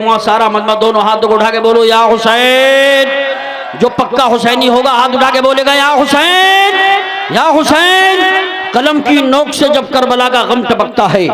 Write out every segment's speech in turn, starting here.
सारा मजमा दोनों हाथ उठा के बोलो या हुसैन। जो पक्का हुसैनी होगा हाथ उठा के बोलेगा या हुसैन या हुसैन। कलम की नोक से जब करबला का गम टपकता है,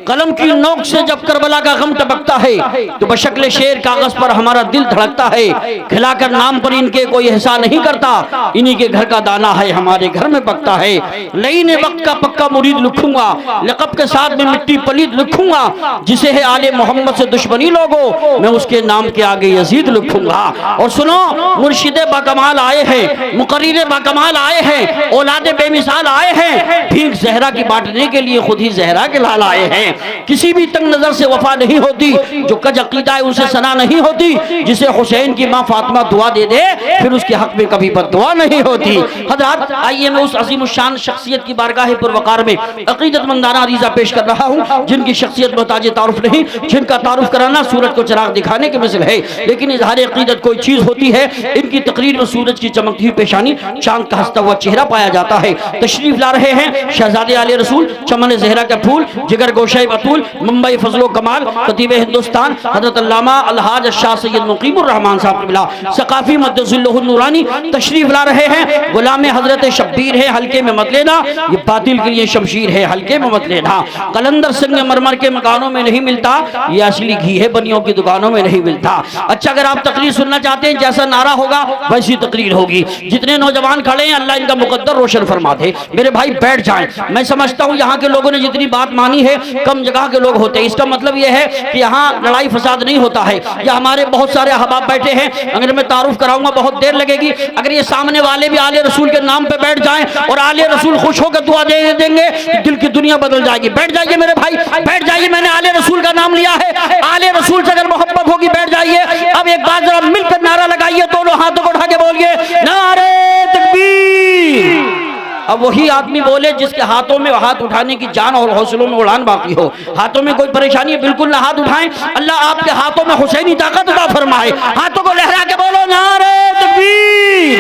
कलम की नोक से जब करबला का गम टपकता है तो बशक्ल शेर कागज पर हमारा दिल धड़कता है। खिलाकर नाम पर इनके कोई एहसान नहीं करता, इन्हीं के घर का दाना है हमारे घर में पकता है। लईने वक्त का पक्का मुरीद लिखूंगा, लक़ब के साथ में मिट्टी पलीद लिखूंगा। जिसे है आले मोहम्मद से दुश्मनी लोगो, मैं उसके नाम के आगे यजीद लिखूंगा। और सुनो, मुर्शिदे बाकमाल आए हैं, मुकर्रिरे बाकमाल आए हैं, औलादे बेमिसाल आए हैं। भीख जहरा की बांटने के लिए खुद ही जहरा के लाल आए हैं। किसी भी तंग नजर से वफा नहीं होती, जो कज अकीदा है उनसे सना नहीं होती। जिसे हुसैन की माँ फातिमा दुआ दे दे फिर उसके हक में कभी बद्दुआ नहीं होती। हज़रात, आइए मैं उस अजीम शान शख्सियत की बारगाह पुरवकार में अकीदतमंदाना अरीज़ा पेश कर रहा हूँ, जिनकी शख्सियत मोहताज तारुफ नहीं, जिनका तारुफ कराना सूरज को चिराग दिखाने के मिसल है। लेकिन इजहार अकीदत कोई चीज़ होती है, इनकी तकरीर में सूरज की चमकती हुई पेशानी, चांद का हंसता हुआ चेहरा पाया जाता है। तशरीफ ला रहे हैं शहजादे आले रसूल, चमन ज़हरा का फूल, जिगर गोशाए बतूल, मुंबई फजलो कमाल, खतीब हिंदुस्तान हज़रत अल्लामा अलहाज शाह सैयद मुकीमुर रहमान साहब क़िबला सकाफ़ी मद्दज़िल्लुहुन नूरानी तशरीफ ला रहे हैं। गुलाम हज़रत शब्बीर है, हल्के में मत लेना, ये बातिल के लिए शमशीर है, हल्के में मत लेना। कलंदर संगमरमर के मकानों में नहीं मिलता, ये असली घी है बनियों की दुकानों में नहीं मिलता। अच्छा, अगर आप तकरीर सुनना चाहते हैं, जैसा नारा होगा वैसी तकरीर होगी। जितने नौजवान खड़े हैं, अल्लाह इनका मुकद्दर रोशन फरमा दे। मेरे भाई बैठ जाएं। मैं समझता हूँ यहाँ के लोगों ने जितनी बात मानी है, कम जगह के लोग होते हैं। इसका मतलब यह है कि यहाँ लड़ाई फसाद नहीं होता है। या हमारे बहुत सारे अहबाब बैठे हैं, अगर मैं तारुफ कराऊंगा बहुत देर लगेगी। अगर ये सामने वाले भी आले रसूल के नाम पे बैठ जाएं और आले रसूल खुश होकर दुआ दे देंगे, दिल की दुनिया बदल जाएगी। बैठ जाइए मेरे भाई, बैठ जाइए। मैंने आले रसूल का नाम लिया है, आले रसूल से अगर मोहब्बत होगी बैठ जाइए। अब एक बार जरा मिलकर नारा लगाइए, दोनों हाथों को उठा के बोलिए नारे तकबीर। अब वही आदमी बोले जिसके हाथों में हाथ उठाने की जान और हौसलों में उड़ान बाकी हो। हाथों में कोई परेशानी है, बिल्कुल ना हाथ उठाएं। अल्लाह आपके हाथों में हुसैनी ताकत अता फरमाए। हाथों को लहरा के बोलो नारे तकबीर,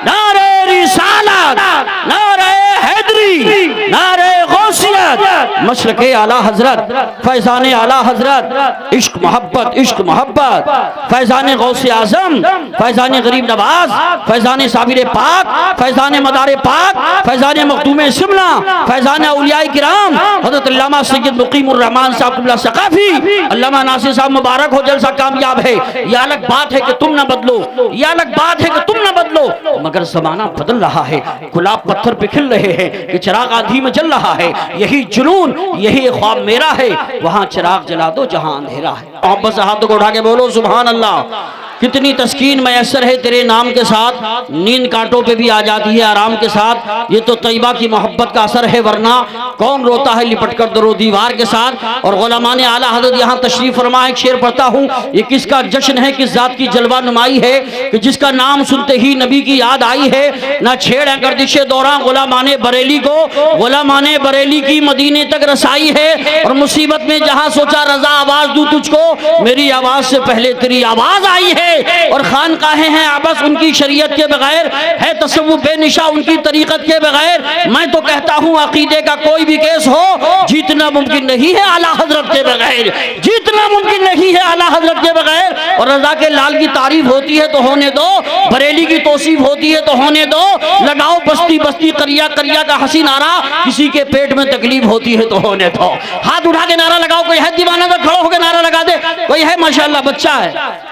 नारे रिसालत, नारे हैदरी, नारे गौसियत, मशरक़े आला हजरत, फैज़ाने आला हजरत, इश्क मोहब्बत, इश्क मोहब्बत, फैज़ाने गौसे आज़म, फैज़ाने गरीब नवाज, फैज़ाने साबिर पाक, फैज़ाने मदार पाक, फैज़ाने मखदूम शिमला, फैज़ाने औलियाए किराम हज़रत अल्लामा सैयद मुकीमुर रहमान साहब क़िबला सकाफ़ी। अल्लामा नासिर साहब मुबारक हो, जलसा कामयाब है। यह अलग बात है कि तुम ना बदलो, यह अलग बात है कि तुम ना बदलो, मगर ज़माना बदल रहा है। गुलाब पत्थर पे खिल रहे हैं कि चिराग आंधी में जल रहा है। यही जुनून, यही ख्वाब मेरा है, वहाँ चिराग जला दो जहाँ अंधेरा है। मोहब्बत से हाथों को उठा के बोलो सुभान अल्लाह। कितनी तस्कीन मैसर है तेरे नाम के साथ, नींद कांटों पे भी आ जाती है आराम के साथ। ये तो तैयबा की मोहब्बत का असर है, वरना कौन रोता है लिपट कर दरो दीवार के साथ। और गुलामाने आला हज़रत यहाँ तशरीफ फरमा, एक शेर पढ़ता हूँ। ये किसका जश्न है, किस जात की जलवा नुमाई है कि जिसका नाम सुनते ही नबी की याद आई है। ना छेड़ गर्दिशे दौरान गुलामाने बरेली को, गुलामाने बरेली की मदीने तक रसाई है। और मुसीबत में जहाँ सोचा रजा आवाज दूं तुझको, मेरी आवाज से पहले तेरी आवाज आई है। और खानकाहें हैं आबस उनकी शरीयत के बगैर, है तसव्वुफ बेनिशा उनकी तरीकत के बगैर। मैं तो कहता हूँ अकीदे का कोई भी केस हो, जीतना मुमकिन नहीं है आला हजरत के बगैर, जीतना मुमकिन नहीं है आला हजरत के बगैर। और रजा के लाल की तारीफ होती है तो होने दो, बरेली की तौसीफ होती है तो होने दो। लगाओ बस्ती बस्ती करिया करिया का हसी नारा, किसी के पेट में तकलीफ होती है तो होने दो। हाथ उठा के नारा लगाओ। कोई है दीवाना तो खड़ो होकर नारा लगा दे। कोई है माशाअल्लाह बच्चा है।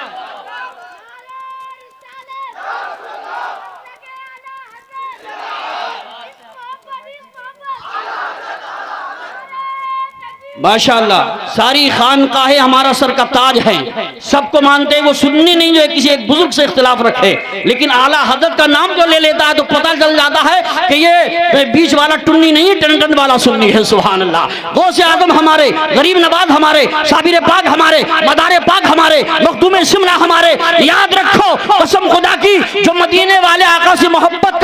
माशाअल्लाह, सारी खानकाहें हमारा सर का ताज है। सबको मानते हैं, वो सुन्नी नहीं जो किसी एक बुजुर्ग से इख्तिलाफ रखे। लेकिन आला हज़रत का नाम जो ले लेता है तो पता चल जाता है कि ये बीच वाला टुन्नी नहीं, टन टन वाला सुन्नी है। सुभान अल्लाह। गौसे आज़म हमारे, गरीब नवाज हमारे, साबिर पाक हमारे, मदार पाक हमारे, मखदूम शिमला हमारे। याद रखो कसम खुदा की, जो मदीने वाले आका से मोहब्बत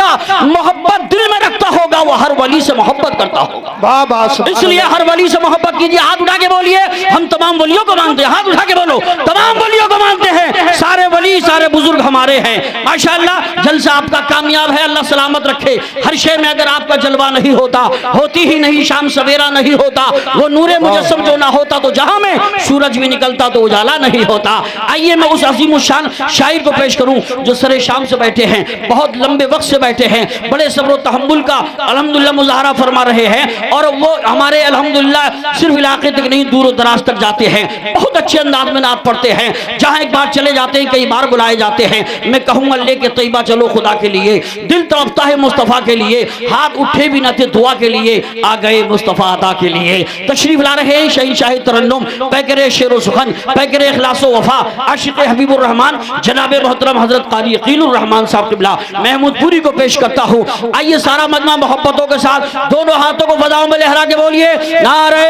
दिल में रखता होगा वो हर वली से मोहब्बत करता होगा। बाबा इसलिए हर वली से मोहब्बत कीजिए। हाथ उठा के बोलिए, हम तमाम वलियों को मानते हैं। हाथ उठा के बोलो, तमाम वलियों को मानते हैं। सारे वली सारे बुजुर्ग हमारे हैं। माशाअल्लाह जलसा आपका कामयाब है, अल्लाह सलामत रखे। हर शय में अगर आपका जलवा नहीं होता, होती ही नहीं शाम सवेरा नहीं होता, वो नूरे मुजस्सम जो ना होता तो जहां में सूरज भी निकलता तो उजाला नहीं होता। आइए मैं उस अजीम शान शायर को पेश करूं जो सरे शाम से बैठे हैं, बहुत लंबे वक्त से बैठे हैं, बड़े सब्र तहम्मुल का अल्हम्दुलिल्लाह मुजाहरा फरमा रहे हैं। और वो हमारे अल्हम्दुलिल्लाह सिर्फ इलाके तक नहीं, दूर दराज तक जाते हैं, बहुत अच्छे अंदाज में नात पढ़ते हैं। जहां एक बार चले जाते हैं कई बार बुलाए जाते हैं। मैं कहूंगा लेके तैयबा चलो खुदा के लिए, दिल तड़पता है मुस्तफ़ा के लिए, हाथ उठे भी न थे दुआ के लिए, आ गए मुस्तफ़ा अता के लिए। तशरीफ ला रहे हैं शहीद शाही तरन्नुम पैकरे शेर सुखन पैकरे इखलास वफा आशिक हबीबुर रहमान जनाब मोहतरम हजरत कारी यकीनुर रहमान साहब क़िबला महमूदपुरी को पेश करता हूँ। आइए सारा मजमा मोहब्बतों के साथ दोनों हाथों को फजाओं में लहरा के बोलिए नारे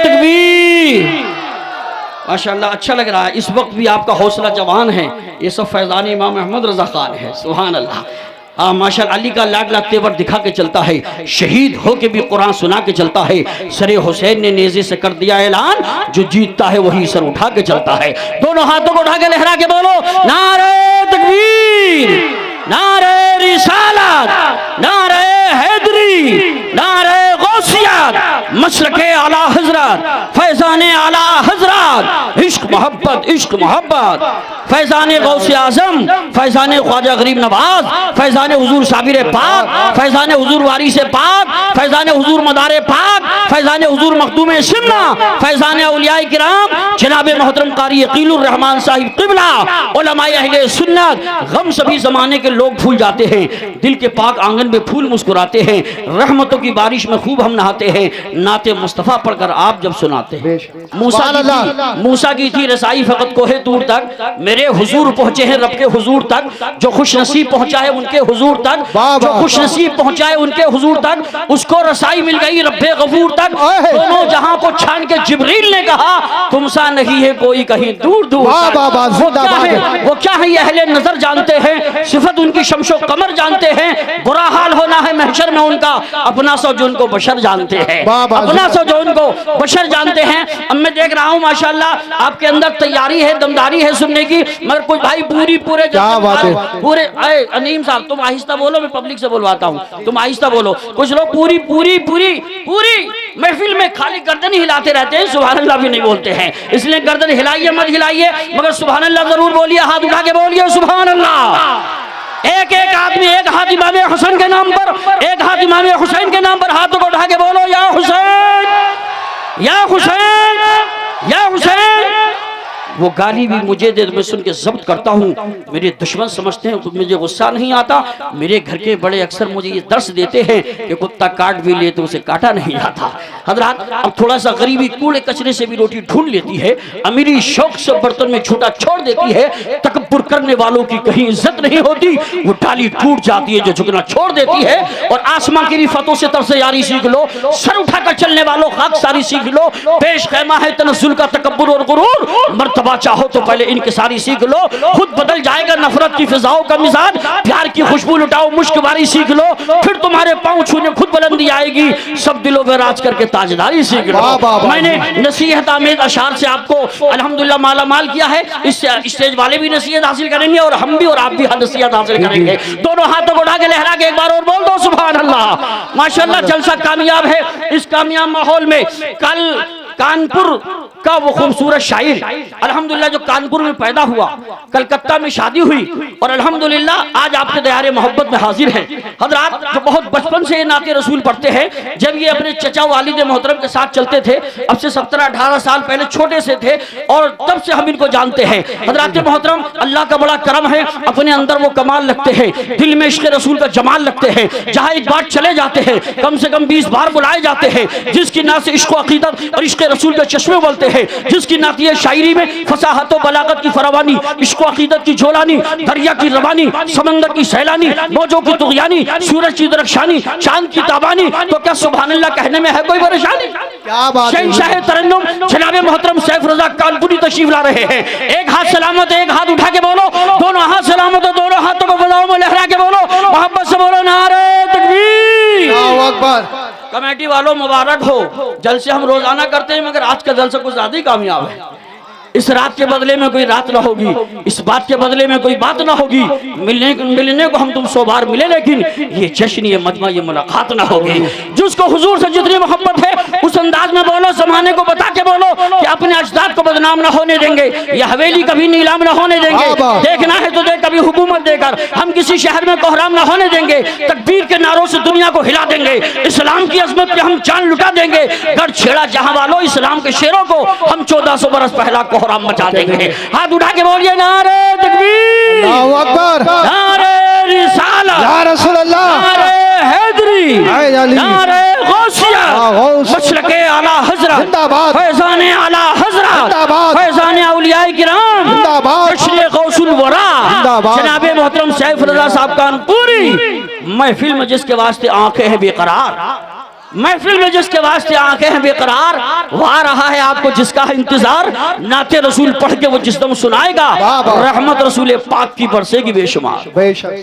तकबीर। माशाअल्लाह अच्छा लग रहा है। इस वक्त भी आपका हौसला जवान है। ये सब फैज़ान इमाम अहमद रज़ा खान है। सुभान अल्लाह। हाँ माशाअल्लाह अली का लाडला तेवर दिखा के चलता है, शहीद हो के भी कुरान सुना के चलता है। सरे हुसैन ने नेज़े से कर दिया ऐलान, जो जीतता है वही सर उठा के चलता है। दोनों हाथों को उठा के लहरा के बोलो नारे तकबीर, नारे रिसालत, नारे हैदरी, नारे गौसियत, मसलके आला हजरत, फैज़ाने आला हजरत, इश्क मोहब्बत, इश्क मोहब्बत, फैज़ाने गौसे आज़म, फैज़ाने ख्वाजा गरीब नवाज, फैज़ाने हुजूर साबिर पाक, फैज़ाने हुजूर वारिस पाक, फैज़ाने हुजूर मदारे पाक, फैज़ाने हुजूर मखदूम सिन्ना, फैज़ाने औलियाए किराम जनाब मोहतरम कारी यकीनुर रहमान साहिब क़िबला उलमाए अहले सुन्नत। गम सभी ज़माने के लोग भूल जाते हैं, दिल के पाक आंगन में फूल मुस्कुराते हैं, रहमतों की बारिश में खूब हम नहाते हैं। नाते मुस्तफ़ा पढ़कर आप जब सुनाते हैं, मूसा की थी रसाई फ़कत कोहे दूर तक, मेरे हुजूर पहुंचे हैं रब के हुजूर तक, जो खुश नसीब पहुंचा है उनके हुजूर तक, जो खुश नसीब पहुंचा है उनके हुजूर तक, उसको रसाई मिल गई रब्बे गफूर तक। दोनों जहां को छान के जिब्रील ने कहा तुमसा नहीं है कोई कहीं दूर दूर। वो क्या है ये अहले नजर जानते हैं, सिफत उनकी शमशो कमर जानते हैं। बुरा हाल होना है महशर में उनका, अपना सो जो उनको बशर जानते हैं, अपना सो जो उनको बशर जानते हैं। अब मैं देख रहा हूँ माशाअल्लाह आपके अंदर तैयारी है, दमदारी है सुनने की, मगर कुछ भाई पूरे पूरे अनीम साहब तुम आहिस्ता बोलो, मैं पब्लिक से बोलवाता हूँ, तुम आहिस्ता बोलो। कुछ लोग पूरी पूरी पूरी पूरी महफिल में खाली गर्दन ही हिलाते रहते हैं, सुभान अल्लाह भी नहीं बोलते हैं। इसलिए गर्दन हिलाइए मत हिलाइए, मगर सुभान अल्लाह जरूर बोलिए, हाथ उठा के बोलिए सुभान अल्लाह। एक एक आदमी एक हाथ इमाम हुसैन के नाम पर, एक हाथ इमाम हुसैन के नाम पर हाथों को उठा के बोलो या हुसैन, या हुसैन, या हुसैन। वो गाली भी मुझे दे, मैं सुन के जब्त करता हूँ। मेरे दुश्मन समझते हैं मुझे गुस्सा नहीं आता, मेरे घर के बड़े अक्सर मुझे ये दर्श देते हैं कि कुत्ता काट भी ले तो उसे काटा नहीं आता। हजरात अब थोड़ा सा गरीबी कूड़े कचरे से भी रोटी ढूंढ लेती है, अमीरी शौक से बर्तन में झूठा छोड़ देती है, तकब्बुर करने वालों की कहीं इज्जत नहीं होती, वो डाली टूट जाती है जो झुकना छोड़ देती है। और आसमां की रिफतों से तरसे यारी सीख लो, सर उठाकर चलने वालों खाक सारी सीख लो, पेश खैमा है तनज़्ज़ुल का तकब्बुर और गुरूर, मर्तबा चाहो तो पहले इनकी सारी सीख लो, खुद बदल जाएगा नफरत की फिजाओं का मिजाज, प्यार की खुशबू लुटाओ मुश्क बारी सीख लो, फिर तुम्हारे पांव छूने खुद बुलंदी आएगी, सब दिलों में राज करके ताजदारी सीख लो। मैंने नसीहत आमेज अशार से आपको अल्हम्दुलिल्लाह माला माल किया है, इससे स्टेज वाले भी नसीहत हासिल करेंगे और हम भी और आप भी नसीहत हासिल करेंगे। दोनों हाथों को उठा के लहरा के एक बार और बोल दो सुभान अल्लाह। माशाअल्लाह जलसा कामयाब है। इस कामयाब माहौल में कल कानपुर का वो खूबसूरत शायर अल्हम्दुलिल्लाह जो कानपुर में पैदा हुआ, कलकत्ता में शादी हुई और अल्हम्दुलिल्लाह आज आपके दयारे मोहब्बत में हाजिर है। हजरात जो बहुत बचपन से ये नाते रसूल पढ़ते हैं, जब ये अपने चचा वालिद मोहतरम के साथ चलते थे, अब से 17-18 साल पहले छोटे से थे और तब से हम इनको जानते हैं। हजरात मोहतरम अल्लाह का बड़ा करम है, अपने अंदर वो कमाल लगते हैं, दिल में इश्क़ रसूल का जमाल लगते हैं। जहाँ एक बार चले जाते हैं कम से कम 20 बार बुलाए जाते हैं, जिसकी ना से इश्क़ अक़ीदत और इश्क़ रसूल के चश्मे बोलते हैं, जिसकी नातिये शायरी में फसाहत और बलागत की फरावानी, इश्क़ अक़ीदत की जोलानी, दरिया की रवानी, समंदर की सैलानी, मौजों की तुग़यानी, सूरज की दरख्शानी, चांद की ताबानी, तो क्या सुभान अल्लाह कहने में है कोई परेशानी? क्या बात है। शहंशाह तरन्नुम जनाब मोहतरम सैफ रज़ा कानपुरी तशरीफ ला रहे हैं। एक हाथ सलामत है, एक हाथ उठा के बोलो, दोनों हाथ सलामत है, दोनों हाथों को बजाओ में लहरा के बोलो, मोहब्बत से बोलो नारे तकबीर। कमेटी वालों मुबारक हो, जलसे हम रोजाना करते हैं मगर आज का जलसा कुछ ज्यादा ही कामयाब है। इस रात के बदले में कोई रात ना होगी, इस बात के बदले में कोई बात ना होगी। मिलने को हम तुम 100 बार मिले, लेकिन ये जश्न, ये मजमा, ये मुलाकात ना होगी। जिसको हुजूर से जितनी मोहब्बत है उस अंदाज में बोलो, जमाने को बता के बोलो कि अपने अजदाद को बदनाम ना होने देंगे, यह हवेली कभी नीलाम ना होने देंगे। देखना है तो देख, कभी हुकूमत देकर हम किसी शहर में कोहराम ना होने देंगे। तकबीर के नारों से दुनिया को हिला देंगे, इस्लाम की अजमत पे हम जान लुटा देंगे। गढ़ छेड़ा जहां वालों, इस्लाम के शेरों को हम 1400 बरस पहला कोहराम मचा देंगे। हाथ उठा के बोलिए नारे तकबीर, अल्लाहू अकबर, नारे रिसालत, या रसूल अल्लाह, नारे हैदरी, नारे गौसिया, मशरक़े आला हज़रत जिंदाबाद, फैज़ाने आला हज़रत जिंदाबाद, फैज़ाने औलियाए किराम जिंदाबाद, जश्न गौसुल वरा, जिंदाबाद। जनाबे मोहतरम सैफ रज़ा साहब कानपुरी। महफिल में जिसके वास्ते आंखें हैं बेकरार, महफिल में जिसके वास्ते आंखें हैं बेकरार, वो आ रहा है आपको जिसका है इंतजार। नाते रसूल पढ़ के वो जिस दम सुनाएगा, रहमत रसूल पाक की बरसेगी बेशुमार। बेशक।